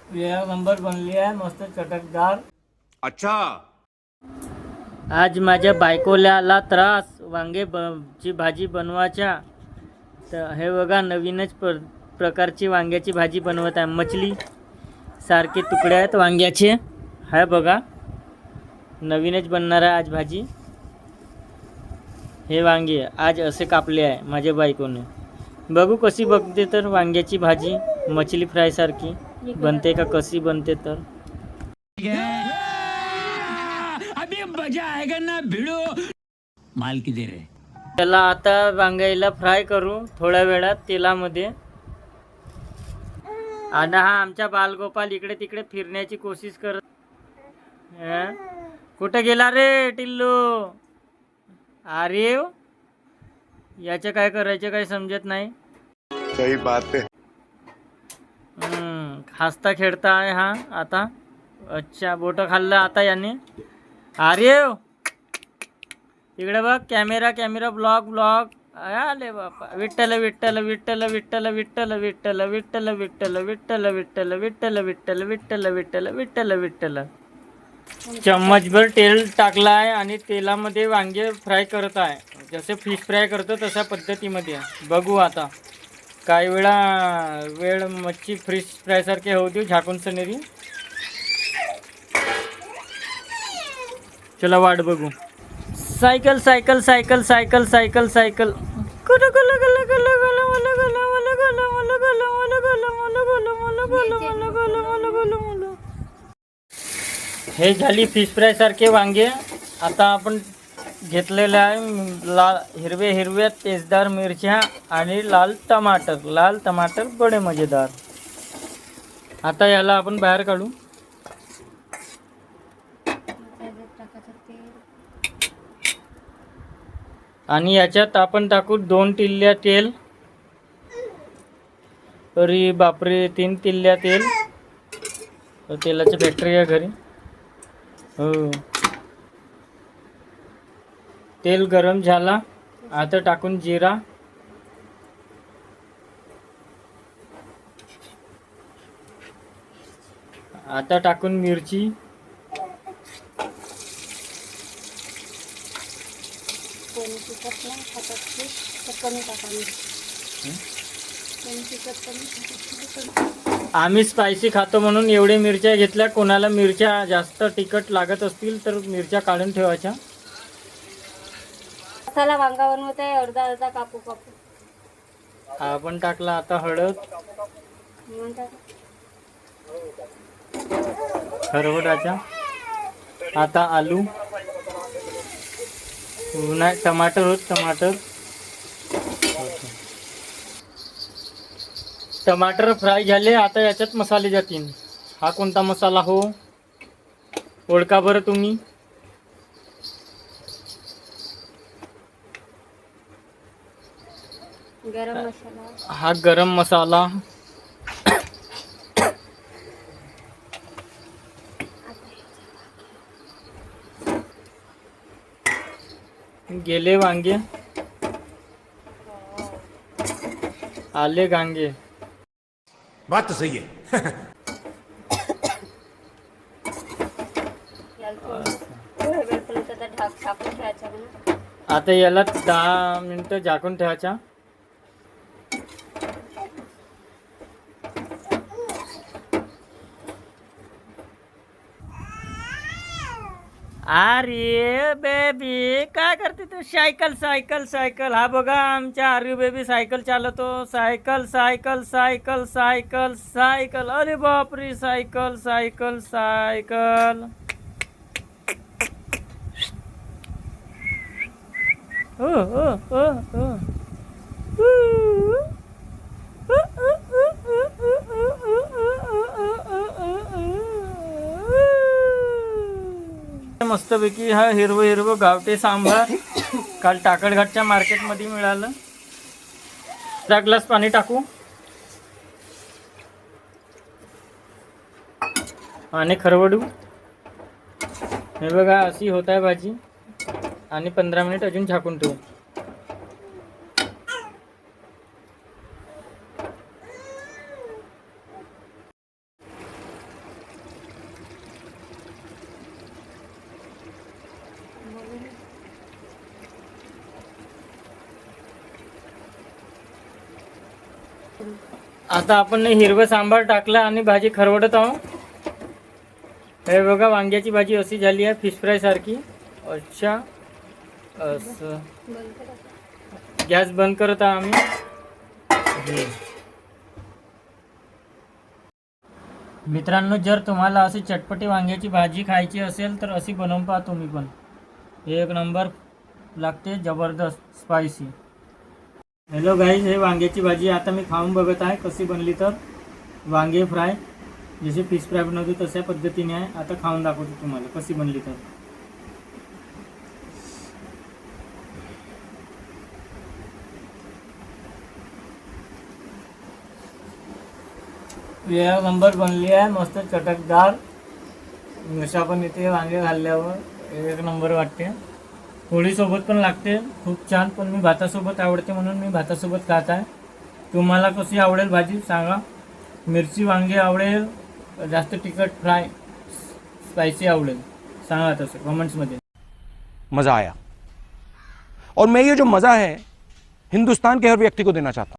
एक नंबर बनली आहे, मस्त चटकदार. अच्छा. आज माझ्या बायकोला आला त्रास ची भाजी बनवायच्या. तर हे बघा नवीनच प्रकारची वांग्याची भाजी बनवत आहे. मछली सारखे तुकडे आहेत वांग्याचे. हा बघा नवीनच बनणार आहे आज भाजी. हे वांगे आज असे कापले आहे माझ्या बायकोने. बघू कशी बघते तर वांग्याची भाजी मछली फ्राय सारखी बनते का कशी बनते तर. अभी मजा आएगा ना भिड़ो माल की दे रहे. त्याला आता वांग्याला फ्राय करू थोड्या वेळात तेलामध्ये. आणि हा आमचा बालगोपाल इकडे तिकडे फिरण्याची कोशिश करत. कुठे गेला रे टिल्लू? अरे याचं काय करायचं काय समजत नाही. सही बात है. हसता खेळता आहे हा आता. अच्छा बोट खाल्लं आता याने. अरे इकडे बघ कॅमेरा कॅमेरा ब्लॉग ब्लॉग. आले बापा. विठ्ठल विठ्ठल विठ्ठल विठ्ठल विठ्ठल विठ्ठल विठ्ठल विठ्ठल विठ्ठल विठ्ठल विठ्ठल विठ्ठल विठ्ठल विठ्ठल विठ्ठल विठ्ठल. चम्मचभर तेल टाकला आहे आणि तेलामध्ये वांगे फ्राय करत आहे. जसे फिश फ्राय करतो तशा पद्धतीमध्ये. बघू आता काही वेळ मच्छी फिश फ्राय सारखे होऊ देऊ झाकून सनेरी. चला वाट बघू. Cycle cycle cycle cycle cycle cycle. हे झाली फिश फ्राय सारखे वांगे. आता आपण घेतलेले आहे हिरवे हिरव्या तेजदार मिरच्या आणि लाल टमाटर बडे मजेदार. आता याला आपण बाहेर काढू. आणि याच्यात आपण टाकू 2 टिल्ल्या तेल. अरे बापरे 3 टिल्ल्या तेल. तेलाची फॅक्टरी आहे घरी. हो तेल गरम झाला. आता टाकून जिरा. आता टाकून मिरची. आम्ही स्पायसी खातो म्हणून एवढे मिरच्या घेतल्या. कोणाला मिरच्या जास्त तिखट लागत असतील तर मिरच्या काढून ठेवायच्या. मसाला वांगा बनवत आहे अर्धा अर्धा कापू कापू. आपण टाकला आता हळद. हरभऱ्याच्या. आता आलू. नाही टमाटर टमाटर फ्राय झाले. आता याच्यात मसाले जातील. हा कोणता मसाला हो ओळखा बरं तुम्ही? गरम मसाला. हा गरम मसाला. गेले वांगे. आले गांगे. बात तो सही है. आता याला 10 मिनिटं झाकून ठेवायचा. अरे बेबी काय करते तू? Cycle cycle cycle. हा बघा आमच्या आर्यू बेबी सायकल चालवतो. Cycle cycle cycle cycle cycle. अरे बापरे सायकल सायकल सायकल. हो हो हो हो. मस्तपैकी हा हिरवं गावठी सांबार काल टाकडघाटच्या मार्केटमध्ये मिळालं. 1 ग्लास पाणी टाकू आणि खरवडू. हे बघा अशी होत आहे भाजी. आणि 15 मिनिट अजून झाकून ठेवू. आता आपण हिरवं सांबार टाकलं आणि भाजी खरवडत आहोत. हे बघा वांग्याची भाजी अशी झाली आहे फिश फ्राय सारखी. अच्छा असं गॅस बंद करत आहोत आम्ही. मित्रांनो, जर तुम्हाला अशी चटपटी वांग्याची भाजी खायची असेल तर अशी बनवून पहा तुम्ही पण. एक नंबर लागते, जबरदस्त स्पायसी. हॅलो गाईज, हे वांग्याची भाजी आता मी खाऊन बघत आहे कशी बनली. तर वांगे फ्राय जसे फिश फ्राय बनवतो तशा पद्धतीने आहे. आता खाऊन दाखवतो तुम्हाला कशी बनली. तर एक नंबर बनली आहे, मस्त चटकदार. मिरच्या पण इथे वांगे घालल्यावर एक नंबर वाटते. पोळीसोबत पण लागते खूप छान, पण मी भातासोबत आवडते म्हणून मी भातासोबत खात आहे. तुम्हाला कशी आवडेल भाजी सांगा. मिरची वांगे आवडेल, जास्त तिखट फ्राय स्पायसी आवडेल सांगा तसं कमेंट्समध्ये. मजा आया और मैं ये जो मजा है हिंदुस्तान के हर व्यक्ति को देना चाहता हूं.